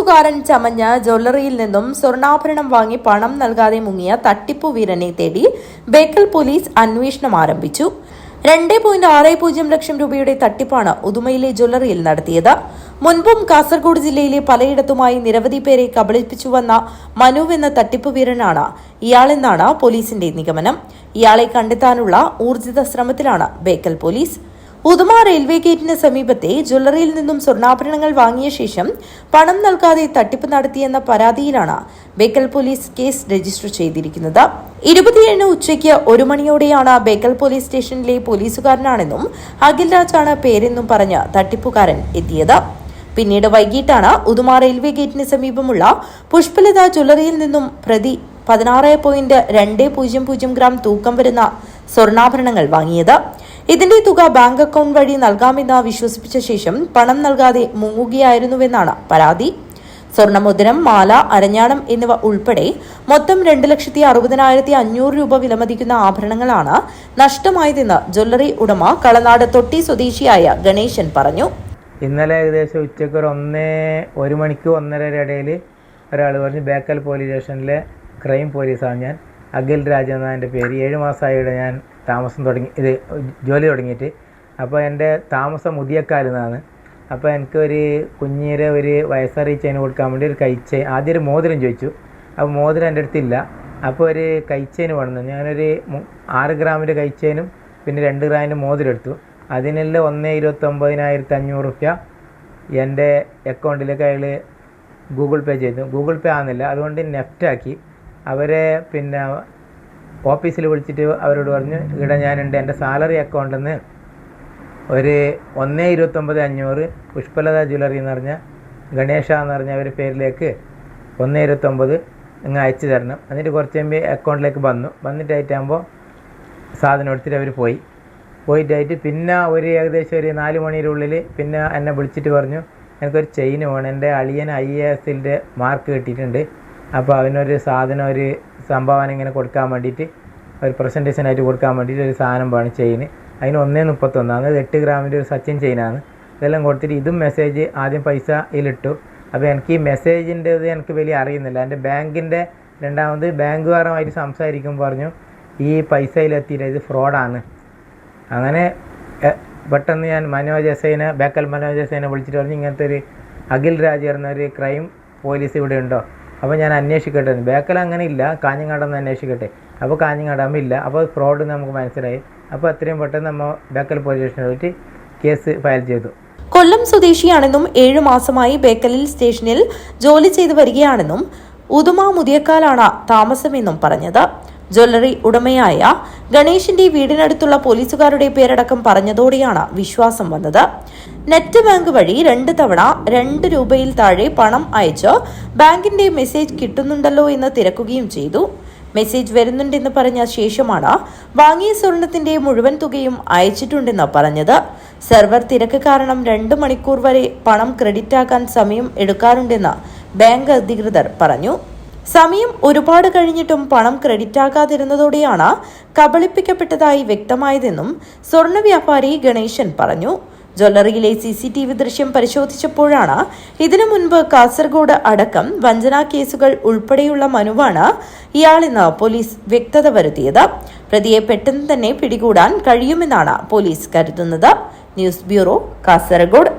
പോലീസുകാരൻ ചമഞ്ഞ ജ്വല്ലറിയിൽ നിന്നും സ്വർണ്ണാഭരണം വാങ്ങി പണം നൽകാതെ മുങ്ങിയ തട്ടിപ്പു വീരനെ തേടി ബേക്കൽ പോലീസ് അന്വേഷണം ആരംഭിച്ചു. 2.60 ലക്ഷം രൂപയുടെ തട്ടിപ്പാണ് ഉദുമയിലെ ജ്വല്ലറിയിൽ നടത്തിയത്. മുൻപും കാസർഗോഡ് ജില്ലയിലെ പലയിടത്തുമായി നിരവധി പേരെ കബളിപ്പിച്ചുവന്ന മനുവെന്ന തട്ടിപ്പു വീരനാണ് ഇയാളെന്നാണ് പോലീസിന്റെ നിഗമനം. ഇയാളെ കണ്ടെത്താനുള്ള ഊർജിത ശ്രമത്തിലാണ് ബേക്കൽ പോലീസ്. ഉദുമ റെയിൽവേ ഗേറ്റിന് സമീപത്തെ ജ്വല്ലറിയിൽ നിന്നും സ്വർണ്ണാഭരണങ്ങൾ വാങ്ങിയ ശേഷം പണം നൽകാതെ തട്ടിപ്പ് നടത്തിയെന്ന പരാതിയിലാണ് ബേക്കൽ പോലീസ് കേസ് രജിസ്റ്റർ ചെയ്തിരിക്കുന്നത്. 27 ഉച്ചയ്ക്ക് 1 മണിയോടെയാണ് ബേക്കൽ പോലീസ് സ്റ്റേഷനിലെ പോലീസുകാരനാണെന്നും അഖിൽ രാജാണ് പേരെന്നും പറഞ്ഞ് തട്ടിപ്പുകാരൻ എത്തിയത്. പിന്നീട് വൈകിട്ടാണ് ഉദുമ റെയിൽവേ ഗേറ്റിന് സമീപമുള്ള പുഷ്പലത ജ്വല്ലറിയിൽ നിന്നും പ്രതി 16.200 ഗ്രാം തൂക്കം വരുന്ന സ്വർണ്ണാഭരണങ്ങൾ വാങ്ങിയത്. ഇതിന്റെ തുക ബാങ്ക് അക്കൗണ്ട് വഴി നൽകാമെന്ന് വിശ്വസിപ്പിച്ച ശേഷം പണം നൽകാതെ മുങ്ങുകയായിരുന്നുവെന്നാണ് പരാതി. സ്വർണ്ണമുദ്രം, മാല, അരഞ്ഞാണം എന്നിവ ഉൾപ്പെടെ മൊത്തം 2,60,500 രൂപ വിലമതിക്കുന്ന ആഭരണങ്ങളാണ് നഷ്ടമായതെന്ന് ജ്വല്ലറി ഉടമ കളനാട് തൊട്ടി സ്വദേശിയായ ഗണേശൻ പറഞ്ഞു. ഇന്നലെ ഏകദേശം ഉച്ചയ്ക്ക് 1 മണിക്ക് 1:30 ഇടയിൽ ഒരാൾ പറഞ്ഞു ബേക്കൽ പോലീസ് സ്റ്റേഷനിലെ ക്രൈം പോലീസാണ് ഞാൻ. അഖിൽ രാജ് എന്നാണ് എൻ്റെ പേര്. 7 മാസമായിട്ട് ഞാൻ ജോലി തുടങ്ങിയിട്ട്. അപ്പോൾ എൻ്റെ താമസം മുതിയക്കാലിൽ നിന്നാണ്. അപ്പോൾ എനിക്കൊരു കുഞ്ഞിരെ ഒരു വയസ്സറിയിച്ച് ചെയിൻ കൊടുക്കാൻ വേണ്ടി ഒരു കൈച്ചെയിൻ, ആദ്യം ഒരു മോതിരം ചോദിച്ചു. അപ്പോൾ മോതിരം എൻ്റെ അടുത്തില്ല. അപ്പോൾ ഒരു കൈച്ചെയിൻ വേണമെന്ന്. ഞാനൊരു 6 ഗ്രാമിൻ്റെ കൈച്ചെയിനും പിന്നെ 2 ഗ്രാമിൻ്റെ മോതിരം എടുത്തു. അതിനെല്ലാം 1,29,500 രൂപ എൻ്റെ അക്കൗണ്ടിലേക്ക് അയാൾ ഗൂഗിൾ പേ ചെയ്തു. ഗൂഗിൾ പേ ആകുന്നില്ല, അതുകൊണ്ട് നെഫ്റ്റാക്കി. അവരെ പിന്നെ ഓഫീസിൽ വിളിച്ചിട്ട് അവരോട് പറഞ്ഞു, ഇവിടെ ഞാനുണ്ട്, എൻ്റെ സാലറി അക്കൗണ്ടിൽ നിന്ന് ഒരു 1,29,500 പുഷ്പലത ജ്വല്ലറി എന്ന് പറഞ്ഞ ഗണേശ എന്ന് പറഞ്ഞ അവരുടെ പേരിലേക്ക് 1,29 നിങ്ങൾ അയച്ചു തരണം. എന്നിട്ട് കുറച്ച് കഴിയുമ്പോൾ അക്കൗണ്ടിലേക്ക് വന്നിട്ടായിട്ടാകുമ്പോൾ സാധനം എടുത്തിട്ട് അവർ പോയിട്ടായിട്ട് പിന്നെ ഒരു ഏകദേശം ഒരു 4 മണിയുടെ ഉള്ളിൽ പിന്നെ എന്നെ വിളിച്ചിട്ട് പറഞ്ഞു, എനിക്കൊരു ചെയിൻ വേണം, എൻ്റെ അളിയൻ IASൻ്റെ മാർക്ക് കിട്ടിയിട്ടുണ്ട്, അപ്പോൾ അവനൊരു സാധനം, ഒരു സംഭാവന ഇങ്ങനെ കൊടുക്കാൻ വേണ്ടിയിട്ട്, ഒരു പ്രസൻറ്റേഷനായിട്ട് കൊടുക്കാൻ വേണ്ടിയിട്ട് ഒരു സാധനം വേണം, ചെയിന്. അതിന് 1,31, അത് 8 ഗ്രാമിൻ്റെ ഒരു സച്ചിൻ ചെയിനാണ്. ഇതെല്ലാം കൊടുത്തിട്ട് ഇതും മെസ്സേജ് ആദ്യം പൈസ ഇതിലിട്ടു. അപ്പോൾ എനിക്ക് ഈ മെസ്സേജിൻ്റെ ഇത് എനിക്ക് വലിയ അറിയുന്നില്ല. എൻ്റെ ബാങ്കിൻ്റെ രണ്ടാമത് ബാങ്കുകാരുമായിട്ട് സംസാരിക്കുമ്പോൾ പറഞ്ഞു ഈ പൈസയിലെത്തിയില്ല, ഇത് ഫ്രോഡാണ്. അങ്ങനെ പെട്ടെന്ന് ഞാൻ ബേക്കൽ മനോജ് എസ്ഐനെ വിളിച്ചിട്ട് പറഞ്ഞു, ഇങ്ങനത്തെ ഒരു അഖിൽ രാജ് എന്നൊരു ക്രൈം പോലീസ് ഇവിടെ ഉണ്ടോ? അപ്പോൾ ഞാൻ അന്വേഷിക്കട്ടെ. ബേക്കൽ അങ്ങനെ ഇല്ല, കാഞ്ഞങ്ങാടൊന്ന് അന്വേഷിക്കട്ടെ. അപ്പോൾ കാഞ്ഞങ്ങാടാകുമ്പോൾ ഇല്ല. അപ്പോൾ ഫ്രോഡ് നമുക്ക് മനസ്സിലായി. അപ്പോൾ എത്രയും പെട്ടെന്ന് നമ്മൾ ബേക്കൽ പോലീസ് സ്റ്റേഷനിൽ പോയിട്ട് കേസ് ഫയൽ ചെയ്തു. കൊല്ലം സ്വദേശിയാണെന്നും 7 മാസമായി ബേക്കലിൽ സ്റ്റേഷനിൽ ജോലി ചെയ്തു വരികയാണെന്നും ഉദുമ മുതിയക്കാലാണ് താമസമെന്നും പറഞ്ഞത്. ജ്വല്ലറി ഉടമയായ ഗണേശിന്റെ വീടിനടുത്തുള്ള പോലീസുകാരുടെ പേരടക്കം പറഞ്ഞതോടെയാണ് വിശ്വാസം വന്നത്. നെറ്റ് ബാങ്ക് വഴി 2 തവണ 2 രൂപയിൽ താഴെ പണം അയച്ച് ബാങ്കിന്റെ മെസ്സേജ് കിട്ടുന്നുണ്ടല്ലോ എന്ന് തിരക്കുകയും ചെയ്തു. മെസ്സേജ് വരുന്നുണ്ടെന്ന് പറഞ്ഞ ശേഷമാണ് വാങ്ങിയ സ്വർണത്തിന്റെ മുഴുവൻ തുകയും അയച്ചിട്ടുണ്ടെന്ന് പറഞ്ഞത്. സെർവർ തിരക്ക് കാരണം 2 മണിക്കൂർ വരെ പണം ക്രെഡിറ്റ് ആക്കാൻ സമയം എടുക്കാറുണ്ടെന്ന് ബാങ്ക് അധികൃതർ പറഞ്ഞു. സമയം ഒരുപാട് കഴിഞ്ഞിട്ടും പണം ക്രെഡിറ്റ് ആകാതിരുന്നതോടെയാണ് കബളിപ്പിക്കപ്പെട്ടതായി വ്യക്തമായതെന്നും സ്വർണ്ണ വ്യാപാരി ഗണേശൻ പറഞ്ഞു. ജ്വല്ലറിയിലെ CCTV ദൃശ്യം പരിശോധിച്ചപ്പോഴാണ് ഇതിനു മുൻപ് കാസർഗോഡ് അടക്കം വഞ്ചനാ കേസുകൾ ഉൾപ്പെടെയുള്ള മനുവാണ് ഇയാളെന്ന് പോലീസ് വ്യക്തത വരുത്തിയത്. പ്രതിയെ പെട്ടെന്ന് തന്നെ പിടികൂടാൻ കഴിയുമെന്നാണ് പോലീസ് കരുതുന്നത്. News bureau, Kasaragod.